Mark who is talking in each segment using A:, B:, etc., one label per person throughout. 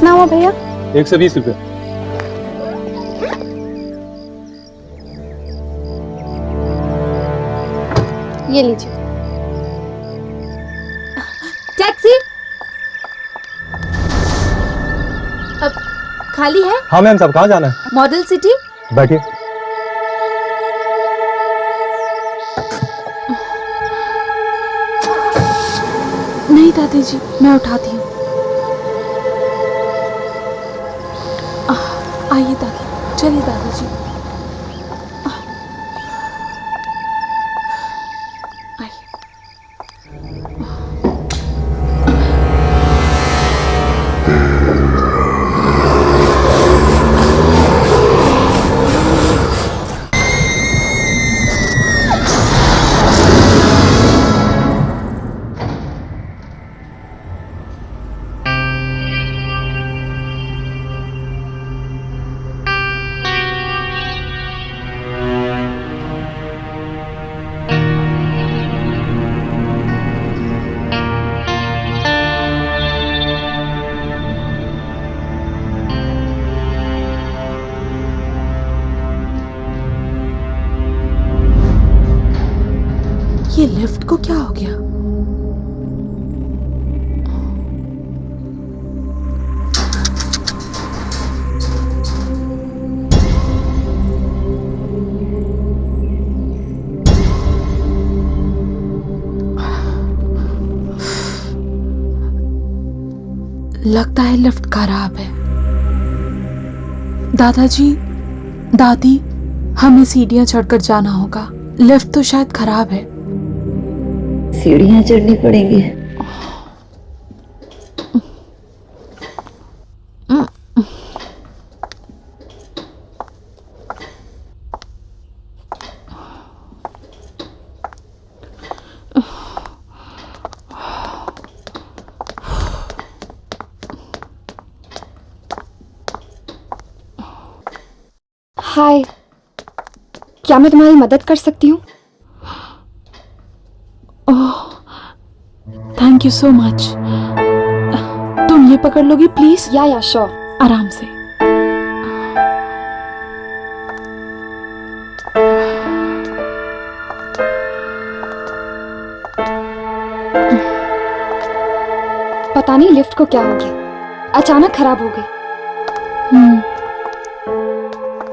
A: कितना हुआ भैया?
B: 120 रुपये।
A: ये लीजिए। टैक्सी अब खाली है?
B: हाँ मैम साहब, कहाँ जाना है?
A: Model city.
B: बैठिए।
A: नहीं दादी जी, मैं उठाती हूँ। आइए दादी, चलिए दादी जी। ये लिफ्ट को क्या हो गया? लगता है लिफ्ट खराब है। दादाजी, दादी, हमें सीढ़ियां चढ़कर जाना होगा। लिफ्ट तो शायद खराब है।
C: सीढ़ियां चढ़नी पड़ेंगी।
A: हाय, क्या मैं तुम्हारी मदद कर सकती हूँ? ओह, थैंक यू सो मच। तुम ये पकड़ लोगी प्लीज? या श्योर। आराम से। पता नहीं लिफ्ट को क्या हो गया, अचानक खराब हो गई।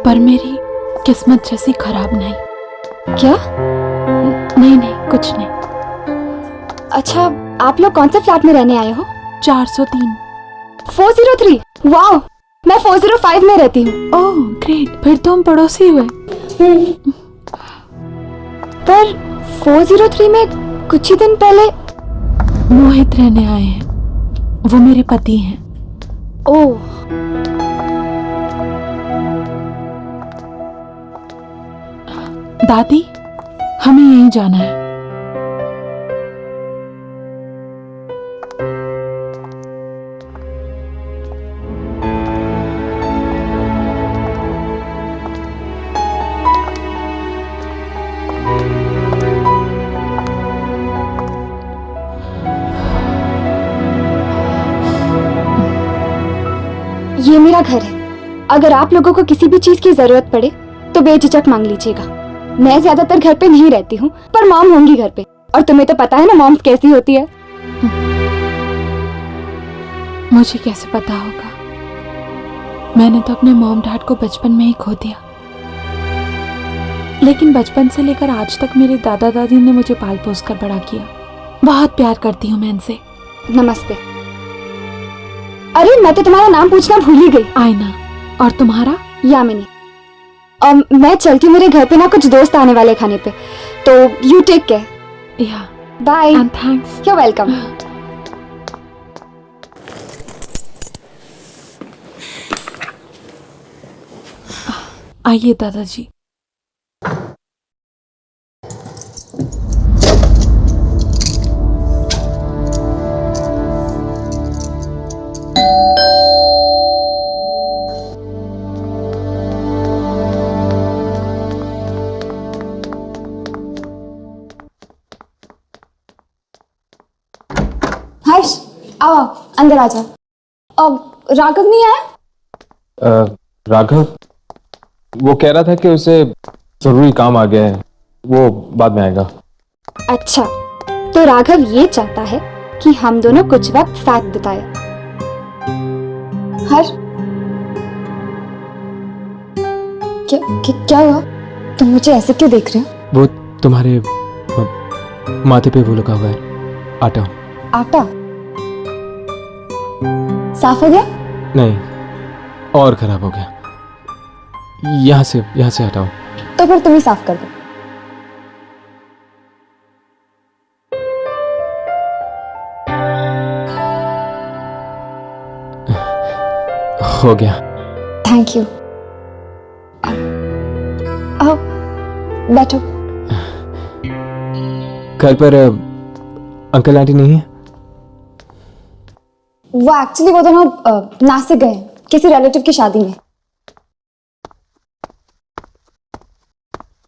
A: पर मेरी किस्मत जैसी खराब नहीं। क्या? नहीं नहीं, कुछ नहीं। अच्छा, आप लोग कौन से फ्लैट में रहने आए हो? 403। 403? वाओ, मैं 405 में रहती हूँ। ओह ग्रेट, फिर तो हम पड़ोसी हुए। पर 403 में कुछ ही दिन पहले मोहित रहने आए हैं। वो मेरे पति हैं। ओह, दादी, हमें यहीं जाना है। ये मेरा घर है। अगर आप लोगों को किसी भी चीज की जरूरत पड़े तो बेझिझक मांग लीजिएगा। मैं ज्यादातर घर पे नहीं रहती हूँ, पर मॉम होंगी घर पे, और तुम्हें तो पता है ना मॉम कैसी होती है। मुझे कैसे पता होगा? मैंने तो अपने मॉम डैड को बचपन में ही खो दिया, लेकिन बचपन से लेकर आज तक मेरे दादा दादी ने मुझे पाल पोस कर बड़ा किया। बहुत प्यार करती हूँ मैं इनसे। नमस्ते। अरे मैं तो तुम्हारा नाम पूछना भूल ही गई। आयना। और तुम्हारा? यामिनी। मैं चलती हूँ, मेरे घर पे ना कुछ दोस्त आने वाले खाने पे, तो यू टेक केयर। या bye and thanks. You welcome. आइए दादाजी। हर्ष, आओ अंदर आ जाओ। अब राघव नहीं आया?
D: राघव वो कह रहा था कि उसे जरूरी काम आ गया है, वो बाद में आएगा।
A: अच्छा, तो राघव ये चाहता है कि हम दोनों कुछ वक्त साथ बिताए। हर क्या हुआ? तुम मुझे ऐसे क्यों देख रहे हो?
D: वो तुम्हारे माथे पे वो लगा हुआ है आटा।
A: आटा साफ हो गया?
D: नहीं, और खराब हो गया। यहाँ से हटाओ।
A: तो फिर तुम ही साफ कर दो।
D: हो गया।
A: Thank you. आओ बैठो।
D: घर पर अंकल आंटी नहीं है?
A: वो एक्चुअली वो दोनों नासिक गए किसी रिलेटिव की शादी में।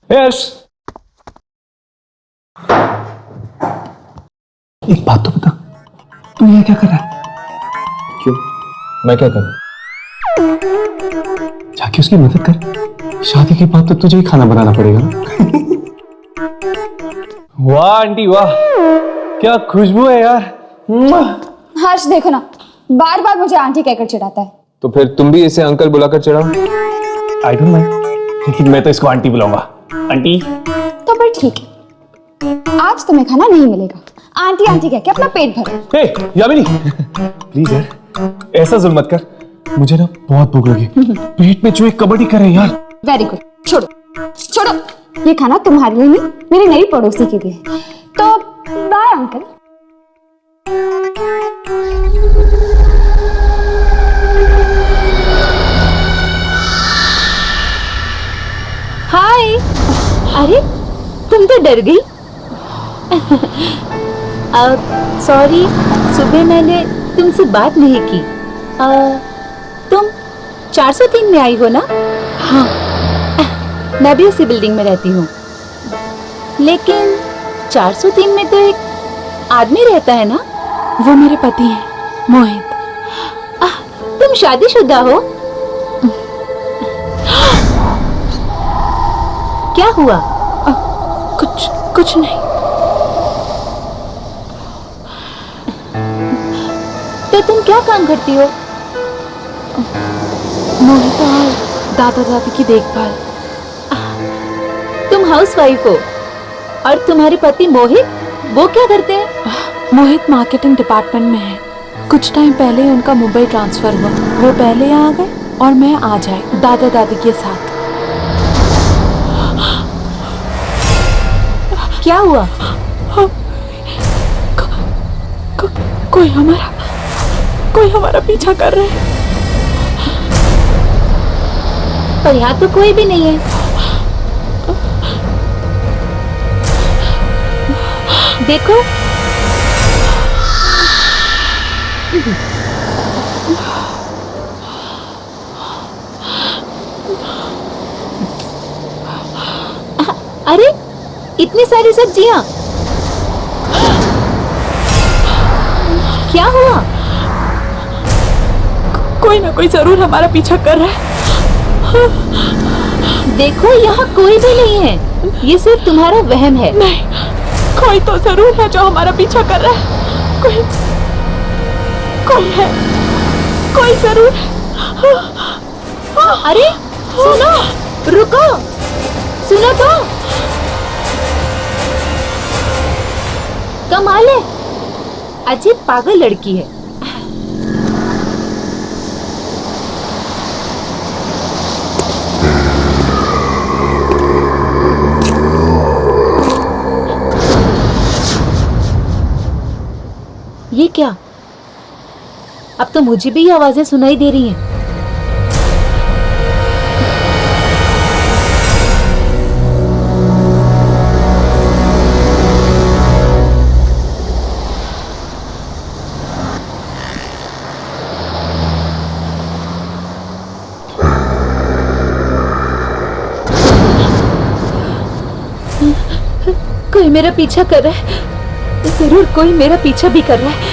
D: यश,
B: एक बात तो बता, तू ये क्या कर रहा है?
D: क्यों? मैं क्या करूं?
B: जाके उसकी मदद कर। शादी के बाद तो तुझे ही खाना बनाना पड़ेगा ना।
D: वाह आंटी वाह, क्या खुशबू है यार।
A: हर्ष देखो ना, बार बार मुझे आंटी कहकर चिढ़ाता है।
D: तो फिर तुम भी इसे अंकल बुलाकर चढ़ाओ।
B: आई डोंट माइंड, लेकिन मैं तो इसको आंटी बुलाऊंगा। आंटी।
A: तो फिर ठीक है, आज तुम्हें खाना नहीं मिलेगा। आंटी आंटी कह के अपना पेट भरो।
B: हे यामिनी, प्लीज यार ऐसा जुल्म मत कर, मुझे ना बहुत भूख लगी। पेट में चूहे कबड्डी कर रहे हैं यार।
A: वेरी गुड, छोड़ो छोड़ो, ये खाना तुम्हारे लिए नहीं, मेरी नई पड़ोसी के लिए। तो बाय अंकल। हाय। अरे तुम तो डर गई। सॉरी, सुबह मैंने तुमसे बात नहीं की। तुम 403 में आई हो ना? हाँ, मैं भी उसी बिल्डिंग में रहती हूँ। लेकिन 403 में तो एक आदमी रहता है ना? वो मेरे पति हैं, मोहित। तुम शादीशुदा हो? क्या हुआ? कुछ नहीं। तो तुम क्या काम करती हो? मोहित और दादा दादी की देखभाल। तुम हाउसवाइफ हो और तुम्हारे पति मोहित, वो क्या करते हैं? मोहित मार्केटिंग डिपार्टमेंट में है। कुछ टाइम पहले उनका मुंबई ट्रांसफर हुआ। वो पहले यहाँ आ गए और मैं आज आई दादा दादी के साथ। क्या हुआ? कोई हमारा पीछा कर रहा है। पर यहाँ तो कोई भी नहीं है। देखो। अरे इतनी सारी सब्जियां, क्या हुआ? कोई ना कोई जरूर हमारा पीछा कर रहा है। देखो यहाँ कोई भी नहीं है, ये सिर्फ तुम्हारा वहम है। नहीं, कोई तो जरूर है जो हमारा पीछा कर रहा है। कोई है, कोई जरूर है। अरे सुनो, रुको, सुनो तो। कमाल है, अजीब पागल लड़की है। ये क्या? अब तो मुझे भी ये आवाजें सुनाई दे रही हैं। कोई मेरा पीछा कर रहा है, जरूर कोई मेरा पीछा भी कर रहा है।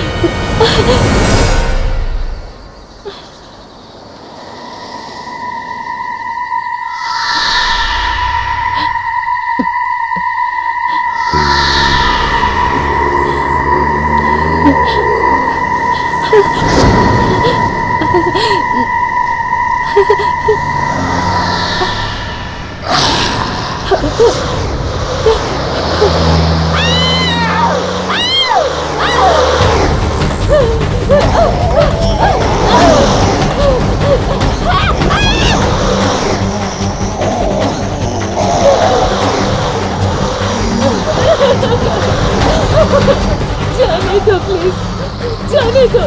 A: जाने दो प्लीज, जाने दो।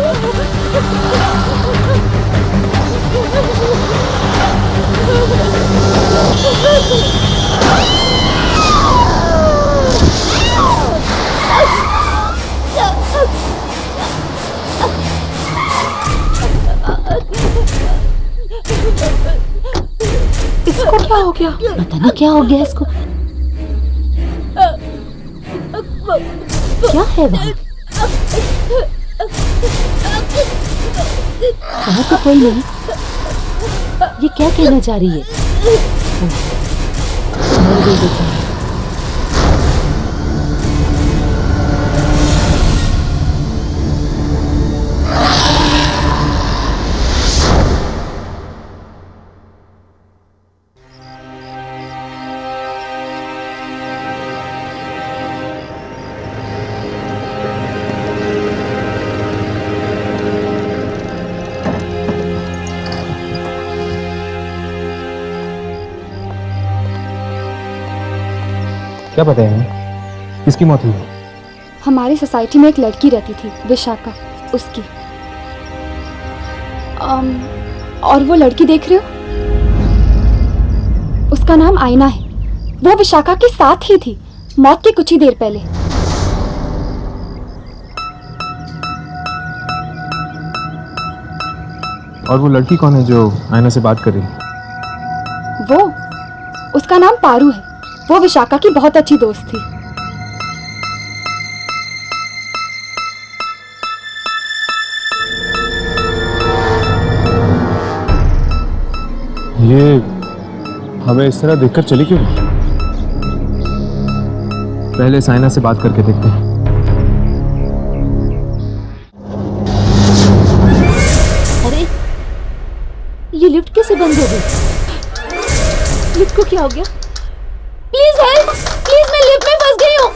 A: इसको क्या हो गया?
C: पता नहीं क्या हो गया इसको। क्या है वहाँ? वहाँ तो कोई नहीं। ये क्या कहना चाह रही है? मर गई बेचारी।
D: क्या पता है किसकी मौत हुई?
A: हमारी सोसाइटी में एक लड़की रहती थी, विशाखा, उसकी। और वो लड़की देख रहे हो, उसका नाम आईना है। वो विशाखा के साथ ही थी मौत के कुछ ही देर पहले।
D: और वो लड़की कौन है जो आईना से बात कर रही है?
A: वो, उसका नाम पारू है। वो विशाखा की बहुत अच्छी दोस्त थी।
B: ये हमें इस तरह देखकर चली क्यों?
D: पहले साइना से बात करके देखते हैं।
C: अरे ये लिफ्ट कैसे बंद हो गई? लिफ्ट को क्या हो गया? प्लीज हेल्प, प्लीज, मैं लिफ्ट में फंस गई हूँ।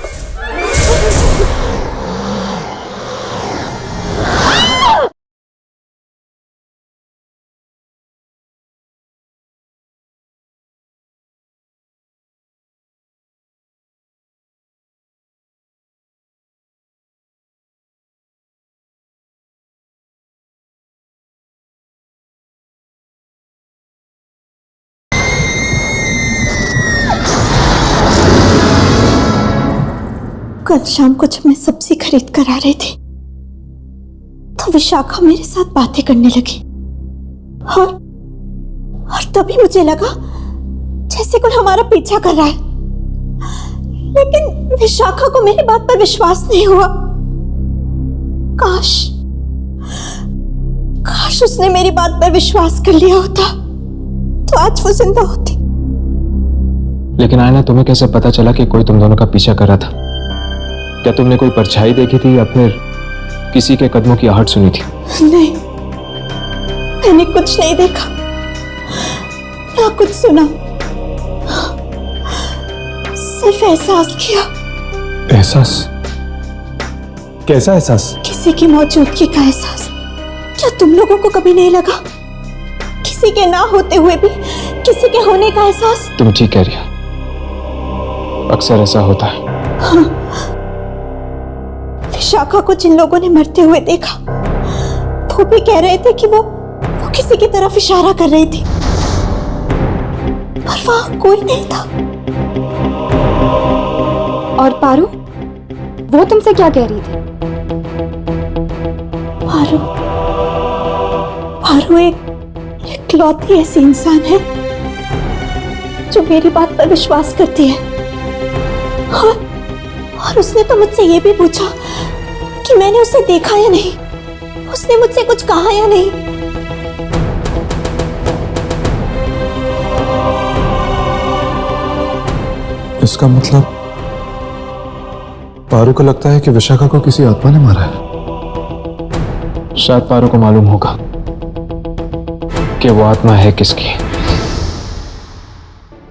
E: कल शाम को जब मैं सब्जी खरीद कर आ रही थी तो विशाखा मेरे साथ बातें करने लगी और तभी मुझे लगा जैसे कोई हमारा पीछा कर रहा है, लेकिन विशाखा को मेरी बात पर विश्वास नहीं हुआ। काश उसने मेरी बात पर विश्वास कर लिया होता तो आज वो जिंदा होती।
D: लेकिन आयना, तुम्हें कैसे पता चला कि कोई तुम दोनों का पीछा कर रहा था? क्या तुमने कोई परछाई देखी थी या फिर किसी के कदमों की आहट सुनी थी?
E: नहीं, मैंने कुछ नहीं देखा ना कुछ सुना, सिर्फ एहसास किया।
B: एहसास? कैसा एहसास?
E: किसी की मौजूदगी का एहसास। क्या तुम लोगों को कभी नहीं लगा? किसी के ना होते हुए भी किसी के होने का एहसास।
D: तुम ठीक कह रही हो, अक्सर ऐसा होता है।
E: हाँ। विशाखा को जिन लोगों ने मरते हुए देखा वो भी कह रहे थे कि वो किसी की तरफ इशारा कर रही थी, पर वहां कोई नहीं था।
A: और पारू, वो तुमसे क्या कह रही थी?
E: पारू एक इकलौती ऐसी इंसान है जो मेरी बात पर विश्वास करती है। और उसने तो मुझसे ये भी पूछा कि मैंने उसे देखा या नहीं, उसने मुझसे कुछ कहा या नहीं।
B: इसका मतलब पारू को लगता है कि विशाखा को किसी आत्मा ने मारा है।
D: शायद पारू को मालूम होगा कि वो आत्मा है किसकी।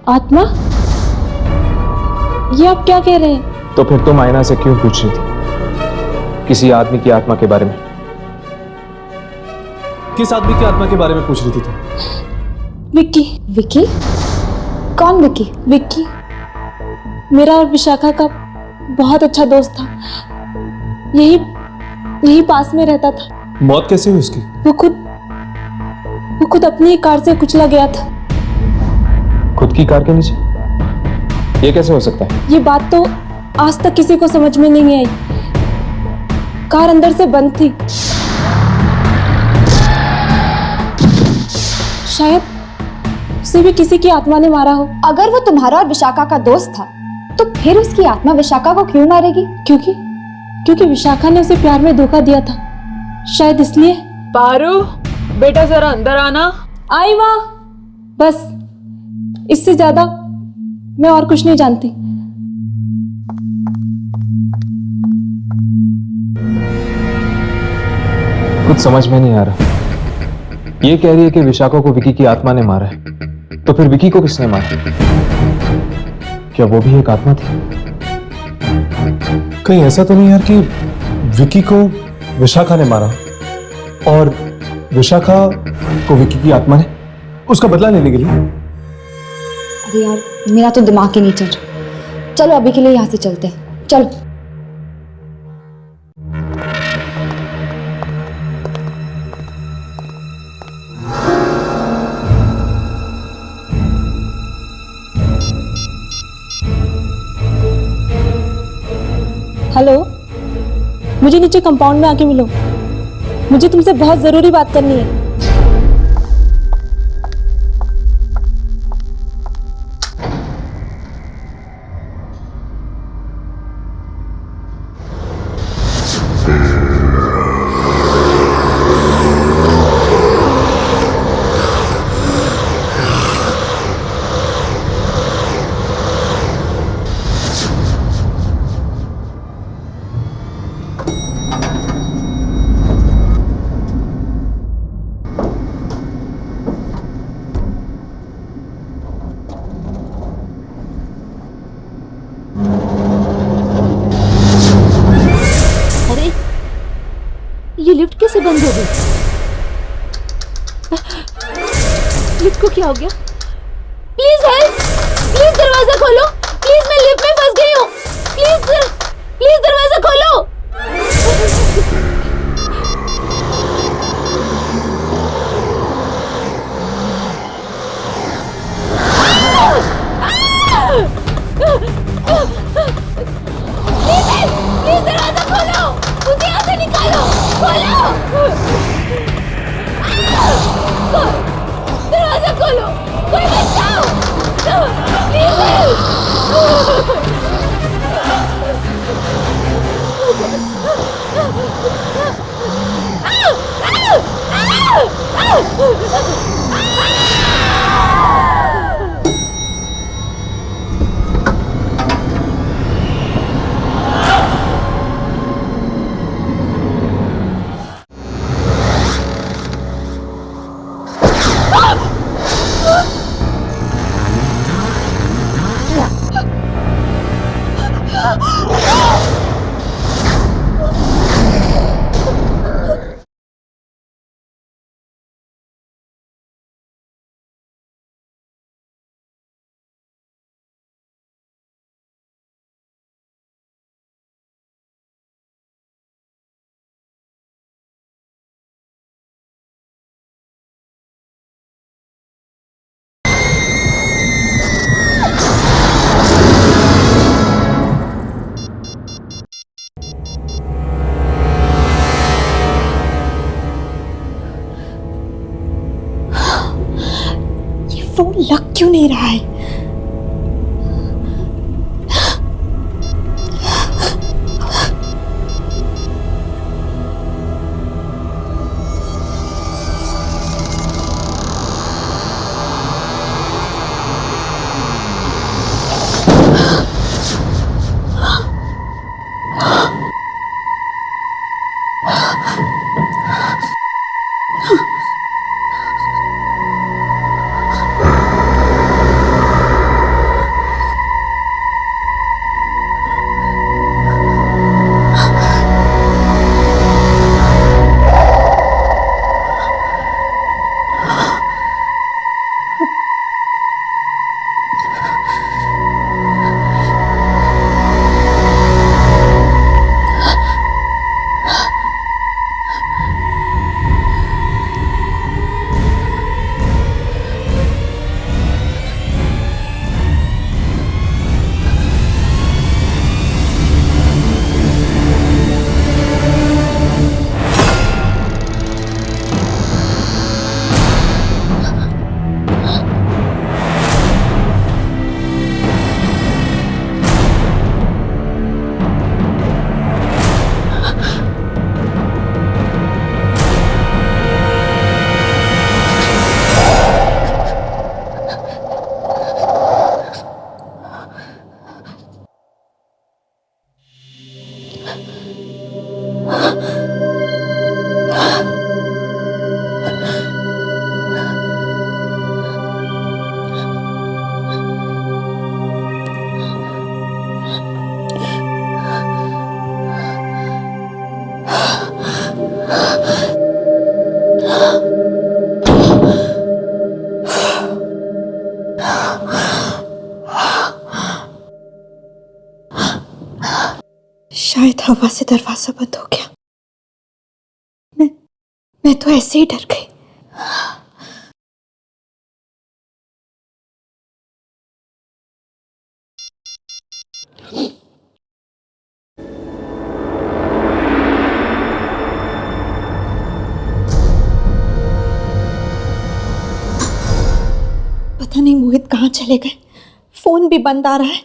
A: आत्मा? ये आप क्या कह रहे हैं?
D: तो फिर तुम आयना से क्यों पूछ रही थी किसी आदमी की आत्मा के बारे में?
B: किस आदमी की आत्मा के बारे में पूछ रही थी तुम?
A: विक्की।
C: विकी? कौन विकी?
A: विक्की मेरा और विशाखा का बहुत अच्छा दोस्त था। यही पास में रहता था।
B: मौत कैसे हुई उसकी?
A: वो खुद अपनी ही कार से कुचला गया था।
D: खुद की कार के नीचे? ये कैसे हो सकता है?
A: ये बात तो आज तक किसी को समझ में नहीं आई। कार अंदर से बंद थी। शायद उसे भी किसी की आत्मा ने मारा हो।
C: अगर वो तुम्हारा और विशाखा का दोस्त था तो फिर उसकी आत्मा विशाखा को क्यों मारेगी?
A: क्योंकि विशाखा ने उसे प्यार में धोखा दिया था, शायद इसलिए।
F: पारू, बेटा जरा अंदर आना।
A: आई माँ। बस इससे ज्यादा मैं और कुछ नहीं जानती।
D: कुछ समझ में नहीं आ रहा। ये कह रही है कि विशाखा को विकी की आत्मा ने मारा है, तो फिर विकी को किसने मारा? क्या वो भी एक आत्मा थी?
B: कहीं ऐसा तो नहीं यार कि विकी को विशाखा ने मारा और विशाखा को विकी की आत्मा ने उसका बदला लेने के लिए?
C: अरे यार, मेरा तो दिमाग ही नहीं चल रहा। चलो अभी के लिए यहाँ से चलते हैं। चलो।
A: हेलो, मुझे नीचे कंपाउंड में आके मिलो। मुझे तुमसे बहुत जरूरी बात करनी है।
C: अरे, ये लिफ्ट कैसे बंद हो गई? लिफ्ट को क्या हो गया? Please help! प्लीज दरवाजा खोलो! प्लीज मैं लिफ्ट में फंस गई हूँ! प्लीज दरवाजा खोलो! प्लीज दरवाजा खोलो! मुझे यहाँ से निकालो! खोलो! दरवाजा खोलो! कोई बचाओ! Please help!
E: फोन लग क्यों नहीं रहा है? शायद हवा से दरवाजा बंद हो गया। मैं तो ऐसे ही डर गई। पता नहीं मोहित कहाँ चले गए, फोन भी बंद आ रहा है।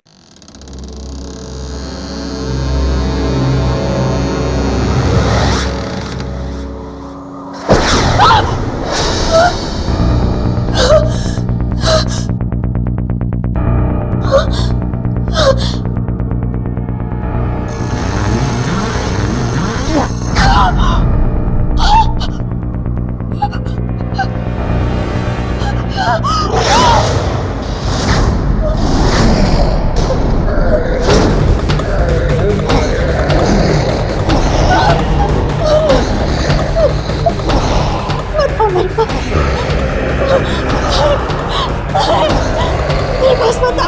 E: मेरे पास बता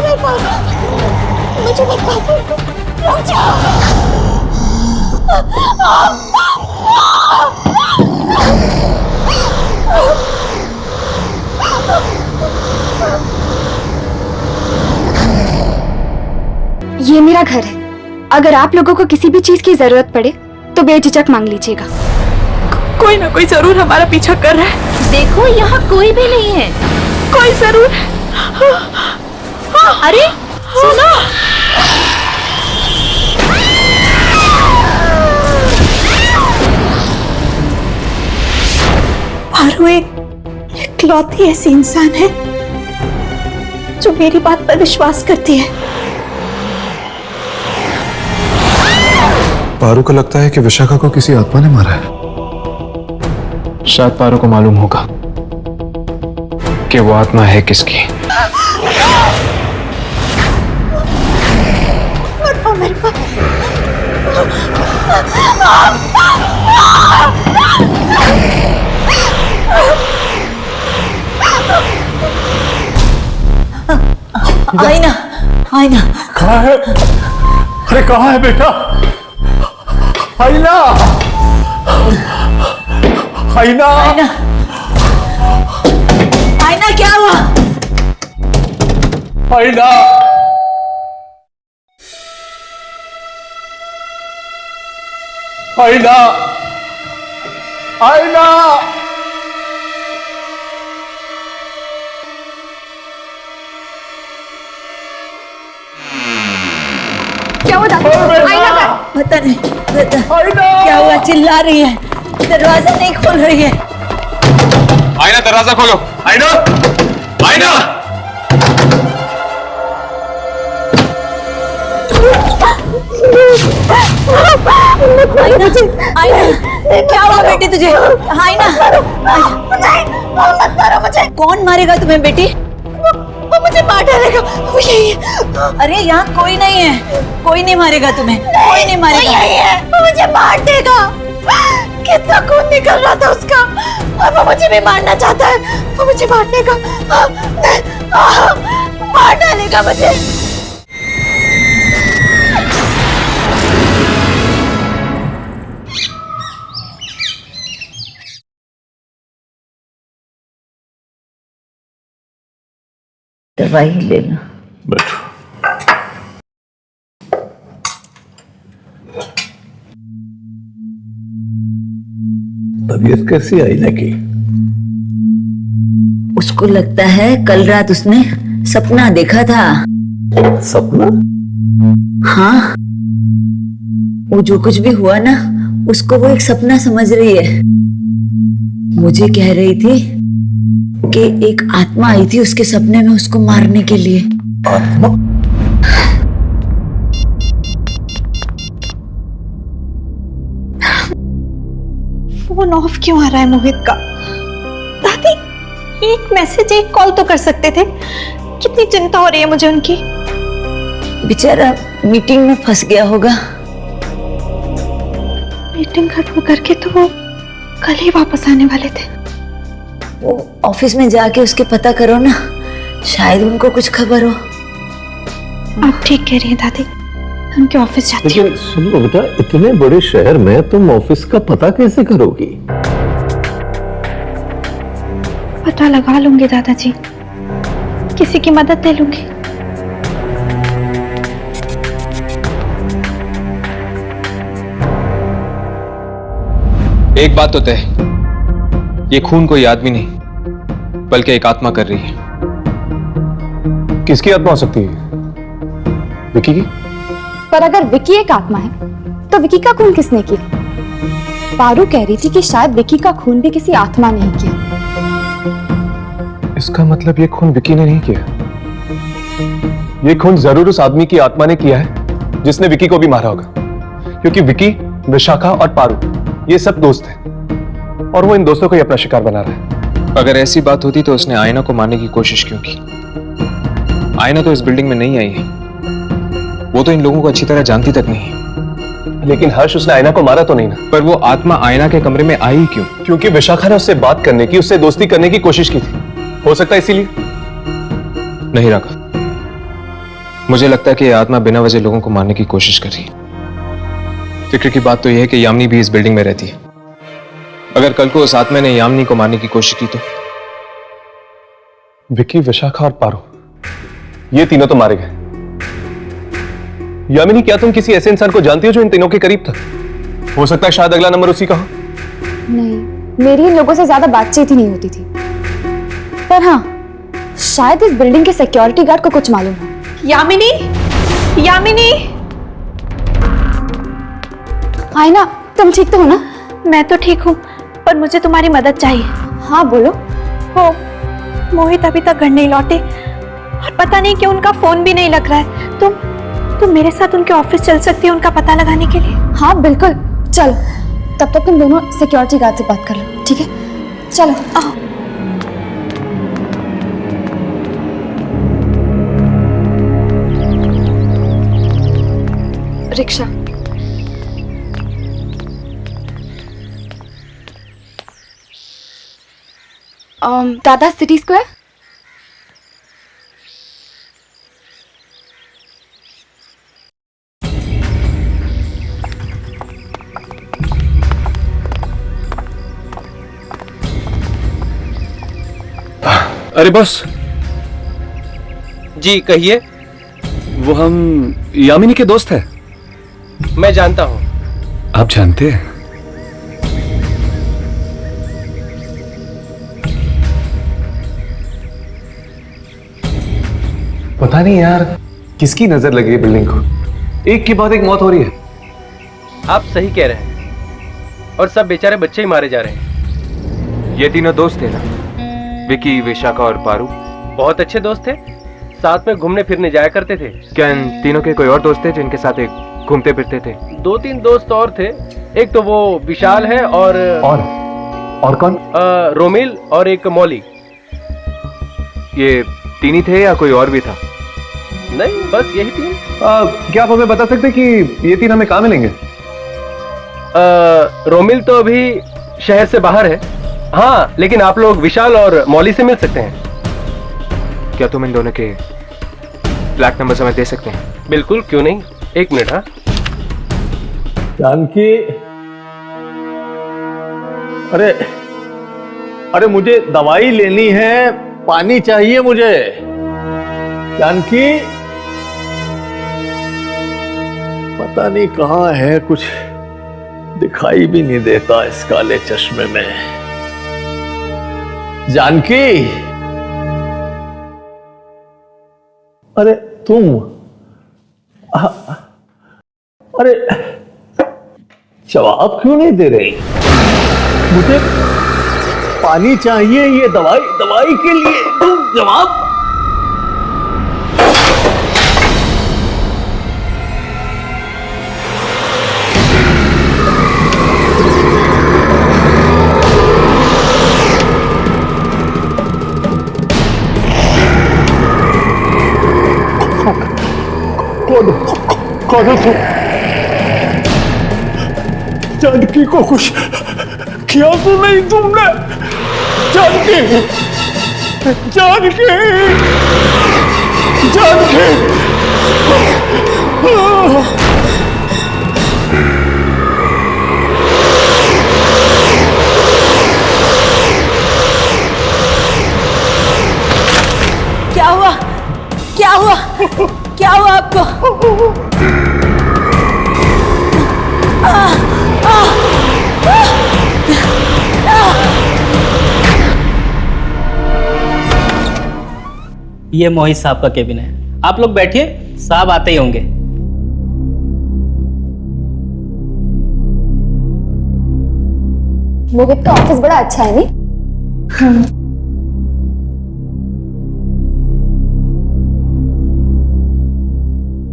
E: मेरे पास, मुझे बता, रुक जाओ।
A: ये मेरा घर है, अगर आप लोगों को किसी भी चीज की जरूरत पड़े तो बेझिझक मांग लीजिएगा।
F: कोई ना कोई जरूर हमारा पीछा कर रहा है।
C: देखो यहाँ कोई भी नहीं है।
F: कोई जरूर।
C: अरे सुनो,
E: पारू इकलौती ऐसी इंसान है जो मेरी बात पर विश्वास करती है।
B: पारू को लगता है कि विशाखा को किसी आत्मा ने मारा है।
D: शायद पारो को मालूम होगा कि वो आत्मा है किसकी।
E: मेरे पास
G: आईना, आईना
B: कहाँ है? अरे कहाँ है बेटा? आईना, आईना,
G: आईना, आईना क्या हुआ?
B: आईना, आईना, आईना,
A: क्या हुआ दादी? आईना का
G: पता नहीं, क्या हुआ? चिल्ला रही है, दरवाजा नहीं खोल रही है।
D: आईना दरवाजा खोलो।
B: आईना, आईना,
G: आईना, आईना क्या हुआ बेटी तुझे? आईना,
E: मत मारो मुझे।
G: कौन मारेगा तुम्हें बेटी?
E: वो मुझे मार डालेगा, वो यही है।
G: अरे यहाँ कोई नहीं है, कोई नहीं मारेगा तुम्हें, कोई नहीं
E: वो
G: मारेगा।
E: यही है, वो मुझे मार देगा। कितना खून निकल रहा था उसका, और वो मुझे भी मारना चाहता है। वो मुझे मार देगा, मार डालेगा मुझे।
G: दवाई लेना।
B: बैठो।
H: तबीयत कैसी आई ना की?
G: उसको लगता है कल रात उसने सपना देखा था।
H: सपना?
G: हाँ, वो जो कुछ भी हुआ ना, उसको वो एक सपना समझ रही है। मुझे कह रही थी कि एक आत्मा आई थी उसके सपने में उसको मारने के लिए।
H: आत्मा?
E: फोन ऑफ क्यों आ रहा है मोहित का? दादी, एक मैसेज, एक कॉल तो कर सकते थे। कितनी चिंता हो रही है मुझे उनकी।
G: बेचारा मीटिंग में फंस गया होगा।
E: मीटिंग खत्म करके तो वो कल ही वापस आने वाले थे।
G: वो ऑफिस में जाके उसके पता करो ना, शायद उनको कुछ खबर हो।
E: आप ठीक कह रही हैं दादी, उनके ऑफिस जाती हूँ।
H: लेकिन सुनो बेटा, इतने बड़े शहर में तुम ऑफिस का पता कैसे करोगी?
E: पता लगा लूंगी दादाजी, किसी की मदद ले लूंगी।
D: एक बात तो तय, ये खून कोई आदमी नहीं बल्कि एक आत्मा कर रही है।
B: किसकी आत्मा हो सकती है? विकी की?
A: पर अगर विकी एक आत्मा है तो विकी का खून किसने किया? पारू कह रही थी कि शायद विकी का खून भी किसी आत्मा ने ही किया।
B: इसका मतलब ये खून विकी ने नहीं किया। ये खून जरूर उस आदमी की आत्मा ने किया है जिसने विकी को भी मारा होगा, क्योंकि विकी, विशाखा और पारू ये सब दोस्त हैं और वो इन दोस्तों को ही अपना शिकार बना रहा है।
D: अगर ऐसी बात होती तो उसने आयना को मारने की कोशिश क्यों की? आयना तो इस बिल्डिंग में नहीं आई है, वो तो इन लोगों को अच्छी तरह जानती तक नहीं है।
B: लेकिन हर्ष, उसने आयना को मारा तो नहीं ना?
D: पर वो आत्मा आयना के कमरे में आई क्यों?
B: क्योंकि विशाखा ने उससे बात करने की, उससे दोस्ती करने की कोशिश की थी। हो सकता है इसीलिए।
D: नहीं राघव, मुझे लगता है कि ये आत्मा बिना वजह लोगों को मारने की कोशिश कर रही है। फिक्र की बात तो यह है कि यामिनी भी इस बिल्डिंग में रहती है। अगर कल को उस आत्मा ने यामिनी को मारने की कोशिश की तो?
B: विकी, विशाखा और पारू ये तीनों तो मारे गए। यामिनी, क्या तुम किसी ऐसे इंसान को जानती हो जो इन तीनों के करीब था? हो सकता है शायद अगला नंबर उसी का हो।
A: नहीं, मेरी इन लोगों से ज्यादा बातचीत ही नहीं होती थी। पर हाँ, शायद इस बिल्डिंग के सिक्योरिटी गार्ड को कुछ मालूम हो।
E: यामिनी, यामिनी,
A: आयना, तुम ठीक तो हो ना?
E: मैं तो ठीक हूँ, पर मुझे तुम्हारी मदद चाहिए।
A: हाँ बोलो।
E: हो, मोहित अभी तक घर नहीं लौटे और पता नहीं क्यों उनका फोन भी नहीं लग रहा है। तुम मेरे साथ उनके ऑफिस चल सकती हो उनका पता लगाने के लिए?
A: हाँ बिल्कुल, चलो। तब तक तुम दोनों सिक्योरिटी गार्ड से बात कर लो, ठीक है? चलो आओ। रिक्शा। दादा, सिटी स्क्वायर।
B: अरे बॉस
I: जी कहिए।
B: वो हम यामिनी के दोस्त हैं।
I: मैं जानता हूं।
B: आप जानते हैं? पता नहीं यार, किसकी नजर लगी है बिल्डिंग को। एक के बाद एक मौत हो रही है।
I: आप सही कह रहे हैं, और सब बेचारे बच्चे ही मारे जा रहे हैं।
D: ये तीनों दोस्त थे ना, विकी, विशाखा और पारू?
I: बहुत अच्छे दोस्त थे, साथ में घूमने फिरने जाया करते थे।
D: क्या इन तीनों के कोई और दोस्त थे जिनके साथ एक घूमते फिरते थे?
I: 2-3 दोस्त और थे। एक तो वो विशाल है और
B: कौन?
I: रोमिल और एक मौली।
D: ये तीन ही थे या कोई और भी था?
I: नहीं, बस यही 3।
B: क्या आप हमें बता सकते हैं कि ये तीन हमें कहाँ मिलेंगे?
I: रोमिल तो अभी शहर से बाहर है। हाँ, लेकिन आप लोग विशाल और मौली से मिल सकते हैं।
D: क्या तुम इन दोनों के फ्लैट नंबर हमें दे सकते हैं?
I: बिल्कुल, क्यों नहीं। 1 मिनट। हाँ
H: जानकी, अरे मुझे दवाई लेनी है, पानी चाहिए मुझे। जानकी, पता नहीं कहाँ है, कुछ दिखाई भी नहीं देता इस काले चश्मे में। जानकी, अरे तुम, अरे जवाब क्यों नहीं दे रही? मुझे पानी चाहिए, ये दवाई के लिए तुम जवाब। कौन हो तुम? जानकी को कुछ किया तो नहीं तुमने? जानकी, जानकी, जानकी।
J: ये मोहित साहब का केबिन है, आप लोग बैठिए, साहब आते ही होंगे।
A: मोहित का ऑफिस बड़ा अच्छा है नहीं?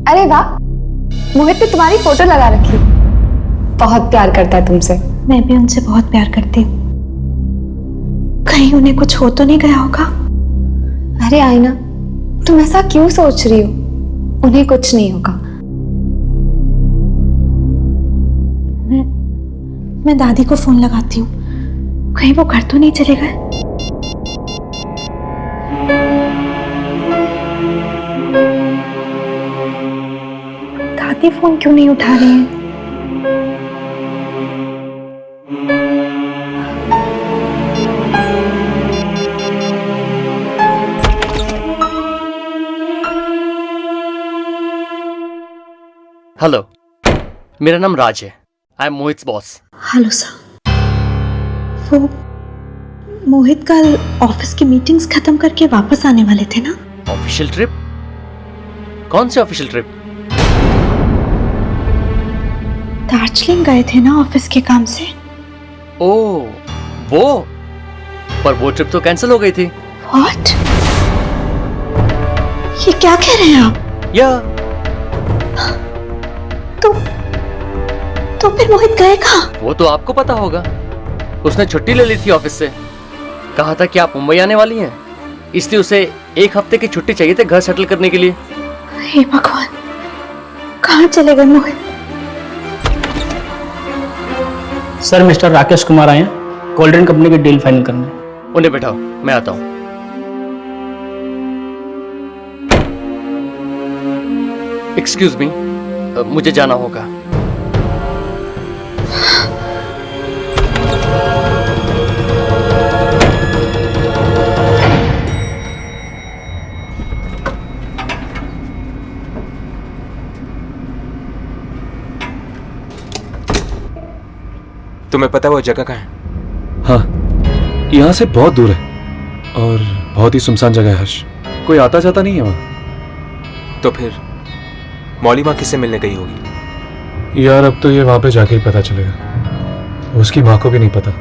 A: अरे वाह, मोहित ने तुम्हारी फोटो लगा रखी। बहुत प्यार करता है तुमसे।
E: मैं भी उनसे बहुत प्यार करती हूँ। कहीं उन्हें कुछ हो तो नहीं गया होगा?
A: अरे आईना, तुम ऐसा क्यों सोच रही हो? उन्हें कुछ नहीं होगा।
E: मैं दादी को फोन लगाती हूँ, कहीं वो घर तो नहीं चले गए। दादी फोन क्यों नहीं उठा रही है?
K: हेलो, मेरा नाम राज है। I am Mohit boss.
E: Hello sir. वो मोहित कल ऑफिस की मीटिंग्स खत्म करके वापस आने वाले थे ना?
K: Official trip? कौन सी ऑफिशियल ट्रिप?
E: दार्जिलिंग गए थे ना ऑफिस के काम से।
K: ओह, वो? पर वो ट्रिप तो कैंसिल हो गई थी।
E: व्हाट? ये क्या कह रहे हैं आप?
K: या
E: तो फिर मोहित गए कहाँ?
K: वो तो आपको पता होगा। उसने छुट्टी ले ली थी ऑफिस से। कहा था कि आप मुंबई आने वाली हैं, इसलिए उसे 1 हफ्ते की छुट्टी चाहिए थी घर सेटल करने के लिए।
E: हे भगवान, कहाँ चले गए मोहित?
J: सर, मिस्टर राकेश कुमार आए हैं, कोल्ड ड्रिंक कंपनी की डील फाइनल करने।
K: उन्हें बैठाओ, मैं आता हूँ। एक्सक्यूज मी, मुझे जाना होगा।
D: तुम्हें पता है वो जगह कहाँ है?
B: हाँ, यहाँ से बहुत दूर है और बहुत ही सुनसान जगह है हर्ष। कोई आता जाता नहीं है वहाँ।
D: तो फिर मौली माँ किससे मिलने गई होगी?
B: यार अब तो ये वहां पे जाके ही पता चलेगा। उसकी माँ को भी नहीं पता।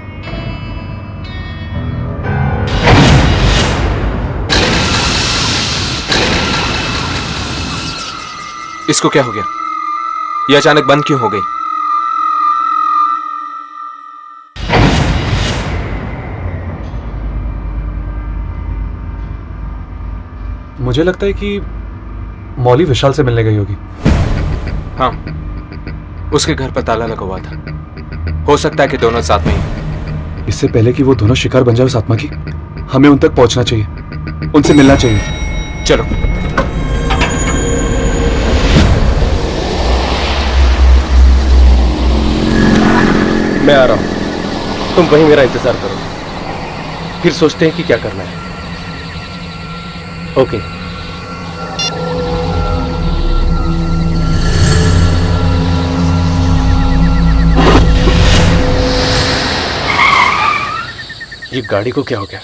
D: इसको क्या हो गया? ये अचानक बंद क्यों हो गई?
B: मुझे लगता है कि मौली विशाल से मिलने गई होगी।
D: हाँ, उसके घर पर ताला लगा हुआ था। हो सकता है कि दोनों साथ में ही।
B: इससे पहले कि वो दोनों शिकार बन जाए उस आत्मा की, हमें उन तक पहुंचना चाहिए, उनसे मिलना चाहिए।
D: चलो।
I: मैं आ रहा हूं, तुम वहीं मेरा इंतजार करो, फिर सोचते हैं कि क्या करना है। ओके। ये गाड़ी को क्या हो गया?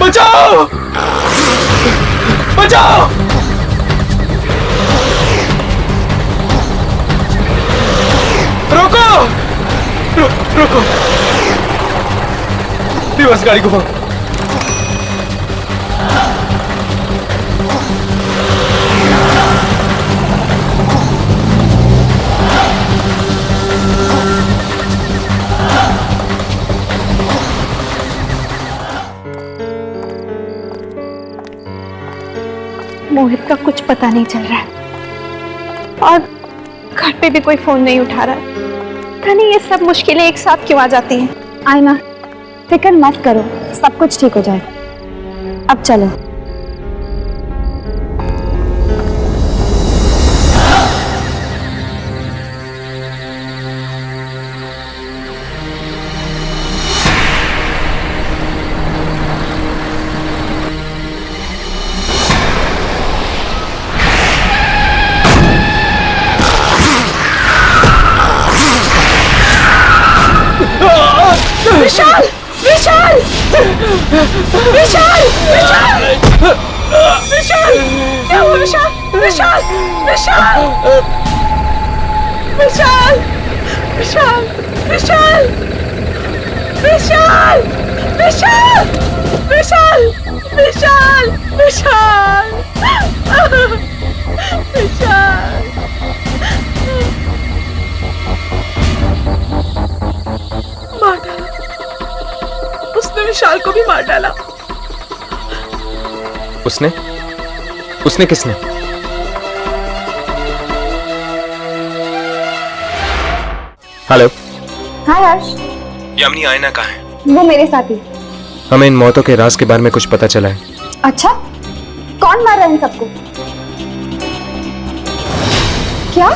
B: बचाओ! बचाओ! रोको! रोको! रिवर्स गाड़ी को भाग।
E: मोहित का कुछ पता नहीं चल रहा है और घर पे भी कोई फोन नहीं उठा रहा है। पता नहीं ये सब मुश्किलें एक साथ क्यों आ जाती हैं।
A: आयना, फिक्र मत करो, सब कुछ ठीक हो जाएगा। अब चलो।
F: विशाल! विशाल! विशाल! विशाल! विशाल! क्या हुआ विशाल? विशाल! विशाल! विशाल! विशाल! विशाल! विशाल! विशाल! विशाल! विशाल! विशाल! विशाल! मार डाला उसने, विशाल को भी मार डाला।
D: उसने? उसने किसने? हेलो।
A: हाय हर्ष।
D: यामिनी, आयना कहाँ है?
A: वो मेरे साथ ही।
D: हमें इन मौतों के राज के बारे में कुछ पता चला है।
A: अच्छा, कौन मार रहा है इन सबको? क्या?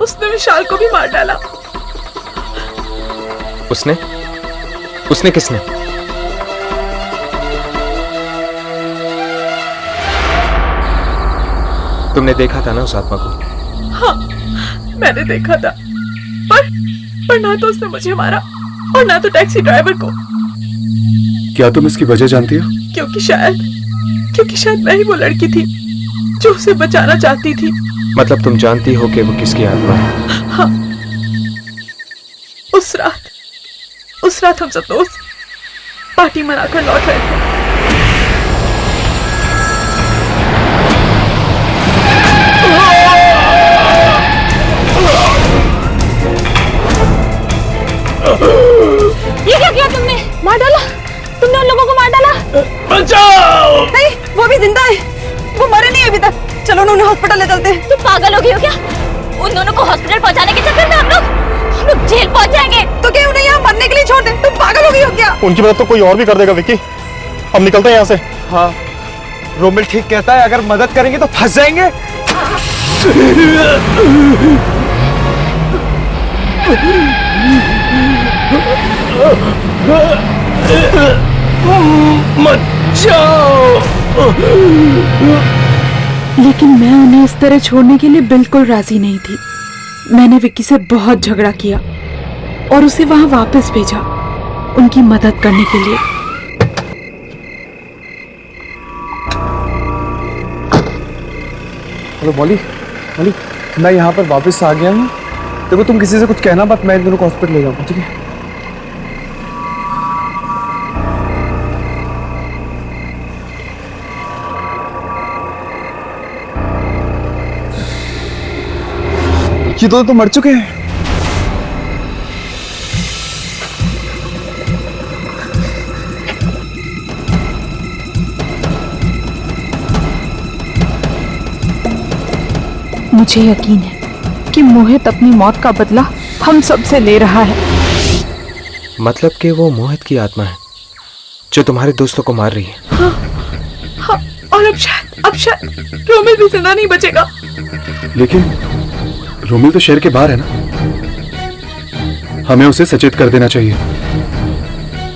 F: उसने विशाल को भी मार डाला।
D: उसने? उसने किसने? तुमने देखा था ना उस आत्मा को?
F: हाँ, मैंने देखा था, पर ना तो उसने मुझे मारा और ना तो टैक्सी ड्राइवर को।
B: क्या तुम इसकी वजह जानती हो?
F: क्योंकि शायद मैं ही वो लड़की थी जो उसे बचाना चाहती थी।
D: मतलब तुम जानती हो कि वो किसकी आत्मा है?
F: हाँ, उस रात हम सब दोस्त पार्टी मनाकर लौट रहे थे।
E: ये क्या किया तुमने? मार डाला? तुमने उन लोगों को मार डाला?
F: बचाओ!
E: नहीं, वो भी जिंदा है, वो मरे नहीं अभी तक। चलो उन्हें हॉस्पिटल ले चलते हैं।
C: तुम पागल हो गई हो क्या? उन दोनों को हॉस्पिटल पहुंचाने के चक्कर में हम लोग जेल पहुंच जाएंगे।
E: तो क्या उन्हें यहाँ मरने के लिए छोड़ दें? तुम पागल हो गई हो क्या?
B: उनकी मदद तो कोई और भी कर देगा विक्की। हम निकलते हैं यहाँ से।
I: हाँ, रोमिल ठीक कहता है, अगर मदद करेंगे तो फंस जाएंगे।
F: मत जाओ!
A: लेकिन मैं उन्हें इस तरह छोड़ने के लिए बिल्कुल राजी नहीं थी। मैंने विक्की से बहुत झगड़ा किया और उसे वहां वापस भेजा उनकी मदद करने के लिए।
B: हेलो मॉली, मैं यहाँ पर वापस आ गया हूँ। देखो तुम किसी से कुछ कहना मत, मैं इन दोनों को हॉस्पिटल ले जाऊंगा, ठीक है? ये तो मर चुके हैं।
A: मुझे यकीन है कि मोहित अपनी मौत का बदला हम सबसे ले रहा है।
D: मतलब कि वो मोहित की आत्मा है जो तुम्हारे दोस्तों को मार रही है।
F: हाँ, और अब शायद रोमिल भी जिंदा नहीं बचेगा।
B: लेकिन रोमिल तो शहर के बाहर है ना, हमें उसे सचेत कर देना चाहिए।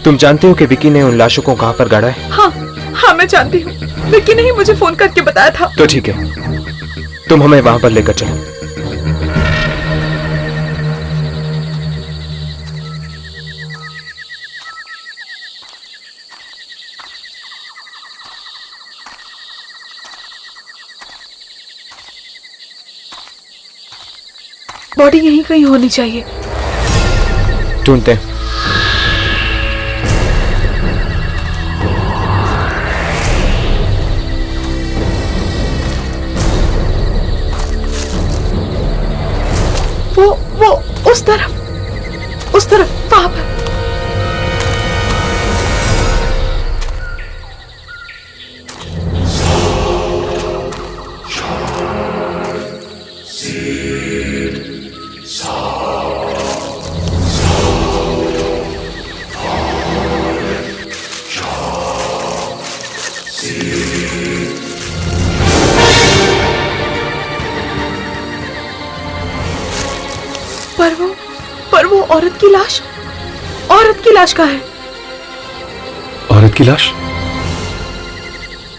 D: तुम जानते हो कि विकी ने उन लाशों को कहां पर गाड़ा है?
F: हाँ, मैं जानती हूँ। विकी ने ही मुझे फोन करके बताया था।
D: तो ठीक है, तुम हमें वहां पर लेकर चलो।
F: बॉडी यहीं कहीं होनी चाहिए।
D: ढूंढते हैं।
F: वो उस तरफ वहां पर। पर वो औरत की लाश कहाँ है?
D: औरत की लाश?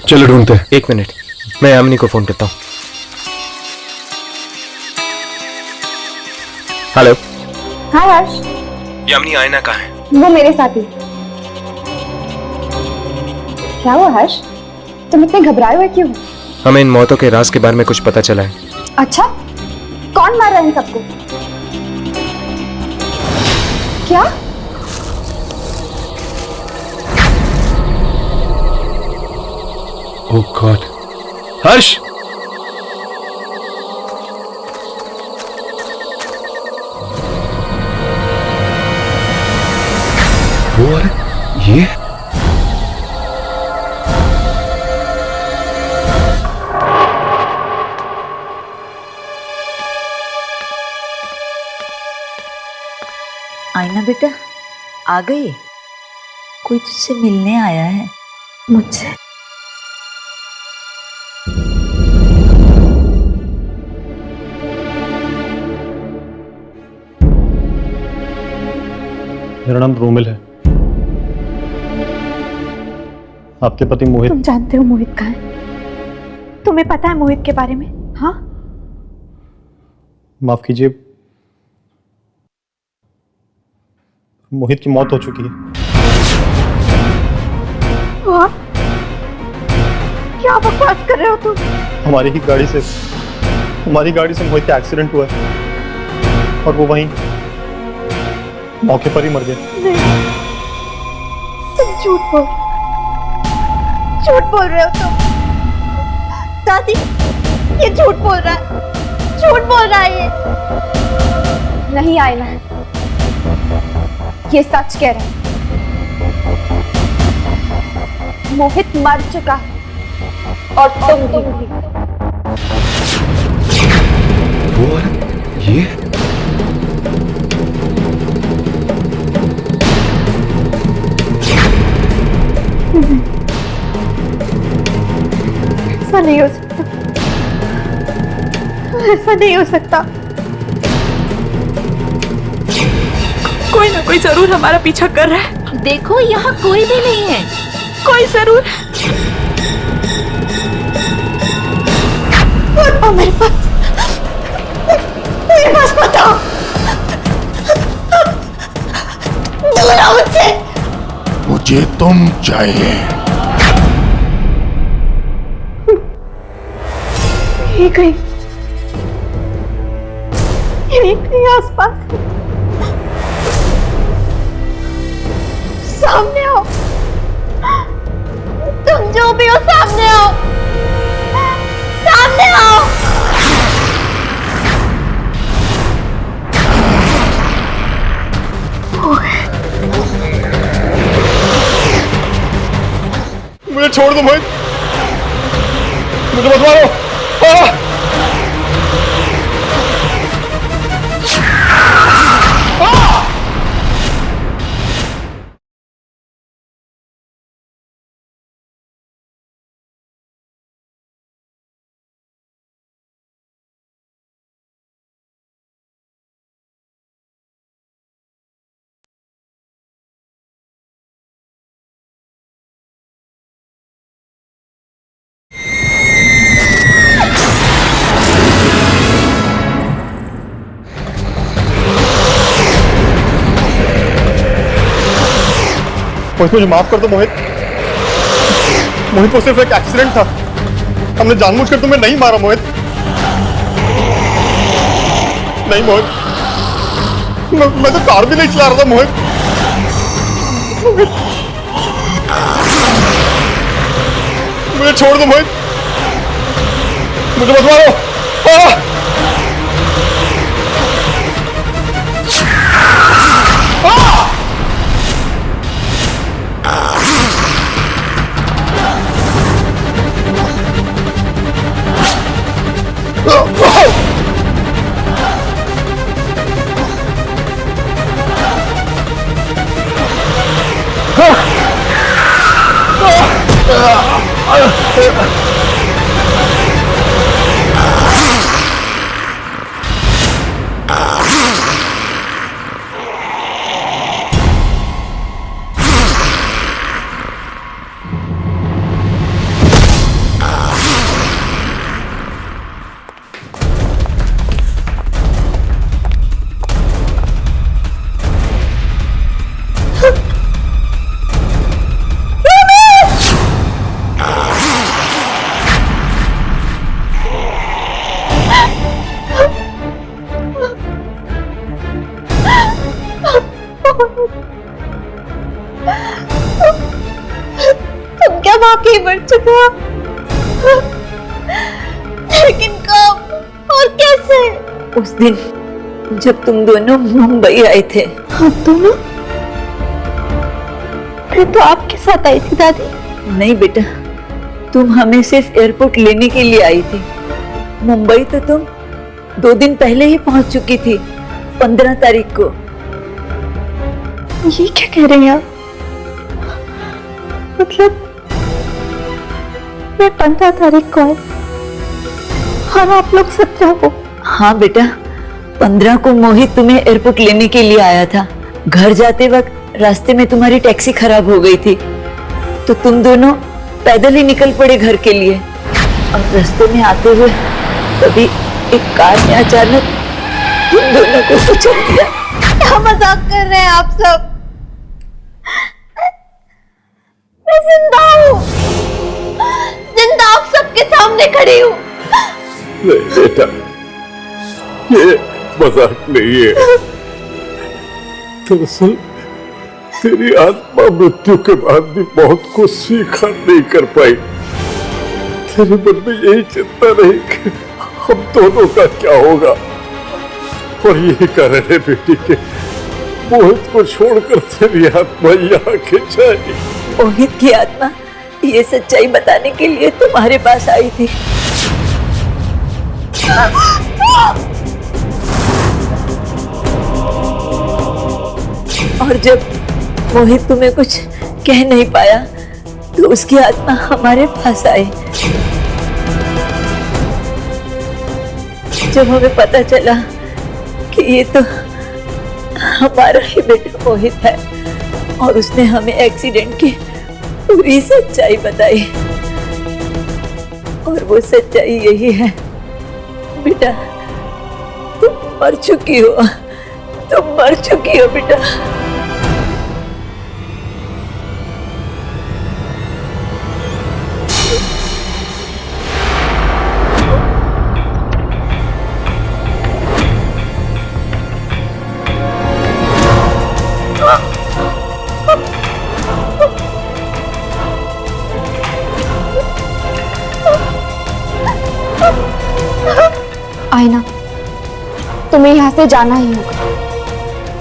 D: चलो ढूंढते हैं। 1 मिनट, मैं यामिनी को फोन करता हूँ। हेलो।
A: हाय हर्ष।
D: यामिनी, आयना कहाँ है?
A: वो मेरे साथ ही। क्या हुआ हर्ष? तुम इतने घबराए हुए क्यों?
D: हमें इन मौतों के राज के बारे में कुछ पता चला है।
A: अच्छा, कौन मार रहा है इन सबको? क्या?
D: ओह गॉड। हर्ष! वो ये?
G: आईना बेटा, आ गई? कोई तुझसे मिलने आया है?
E: मुझसे?
H: मेरा नाम रोमिल है। आपके पति मोहित।
E: तुम जानते हो मोहित कहाँ है? तुम्हें पता है मोहित के बारे में? हाँ?
H: माफ कीजिए, मोहित की मौत हो चुकी है।
E: वाह, क्या बकवास कर रहे हो तुम?
H: हमारी गाड़ी से मोहित का एक्सीडेंट हुआ है और वो वहीं मौके पर ही मर गए।
E: नहीं, तुम झूठ बोल रहे हो तुम। दादी, ये झूठ बोल रहा है ये।
A: नहीं आईना, ये सच कह रहा है। मोहित मर चुका है और तुम भी।
D: वो ये?
E: ऐसा नहीं हो सकता।
F: कोई ना कोई जरूर हमारा पीछा कर रहा है।
C: देखो, यहाँ कोई भी नहीं है।
F: कोई जरूर।
E: मेरे पास बताओ। दूर आओ मुझसे।
L: मुझे तुम चाहिए।
E: ये कहीं आसपास। सामने आओ, तुम जो भी हो सामने आओ, सामने आओ।
H: मुझे छोड़ दो मोहित, मुझे मत मारो। मोहित, मुझे माफ कर दो मोहित। मोहित, वो सिर्फ एक एक्सीडेंट था। हमने जानबूझकर तुम्हें नहीं मारा मोहित।
L: नहीं मोहित, मैं तो कार भी नहीं चला रहा था मोहित। मुझे छोड़ दो मोहित, मुझे मत मारो।
E: तुम क्या वाकई मर चुका? लेकिन कब और कैसे?
G: उस दिन जब तुम दोनों मुंबई आए थे।
E: हम दोनों? मैं तो आपके साथ आई थी दादी।
G: नहीं बेटा, तुम हमें सिर्फ एयरपोर्ट लेने के लिए आई थी। मुंबई तो तुम 2 दिन पहले ही पहुंच चुकी थी, 15 तारीख को।
E: ये क्या कह रहे हैं आप? मतलब मैं 15 तारीख को आई और आप लोग 17 को?
G: हाँ बेटा, 15 को मोहित तुम्हें एयरपोर्ट लेने के लिए आया था। घर जाते वक्त रास्ते में तुम्हारी टैक्सी खराब हो गई थी, तो तुम दोनों पैदल ही निकल पड़े घर के लिए। और रास्ते में आते हुए तभी एक कार ने अचानक तुम दोनों को कुचल दिया।
E: क्या मजाक कर रहे हैं आप सब? मैं जिंदा हूँ, जिंदा आप सबके सामने खड़ी हूँ।
L: नहीं बेटा, ये मजाक नहीं है। दरअसल तेरी आत्मा मृत्यु के बाद भी मौत को स्वीकार नहीं कर पाई। तेरे मन में यही चिंता रही कि हम दोनों का क्या होगा, और यही कारण है बेटी के मोहित को छोड़कर तेरी आत्मा यहाँ खिंच आई।
G: मोहित की आत्मा ये सच्चाई बताने के लिए तुम्हारे पास आई थी। और जब मोहित तुम्हें कुछ कह नहीं पाया तो उसकी आत्मा हमारे पास आई। जब हमें पता चला कि ये तो हमारा ही बेटा मोहित है और उसने हमें एक्सीडेंट की पूरी सच्चाई बताई, और वो सच्चाई यही है बेटा, तुम मर चुकी हो, तुम मर चुकी हो बेटा।
E: आईना, तुम्हें यहाँ से जाना ही होगा।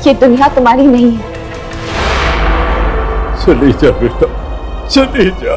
E: ये दुनिया तुम्हारी नहीं है।
L: चली जा बेटा, चली जा।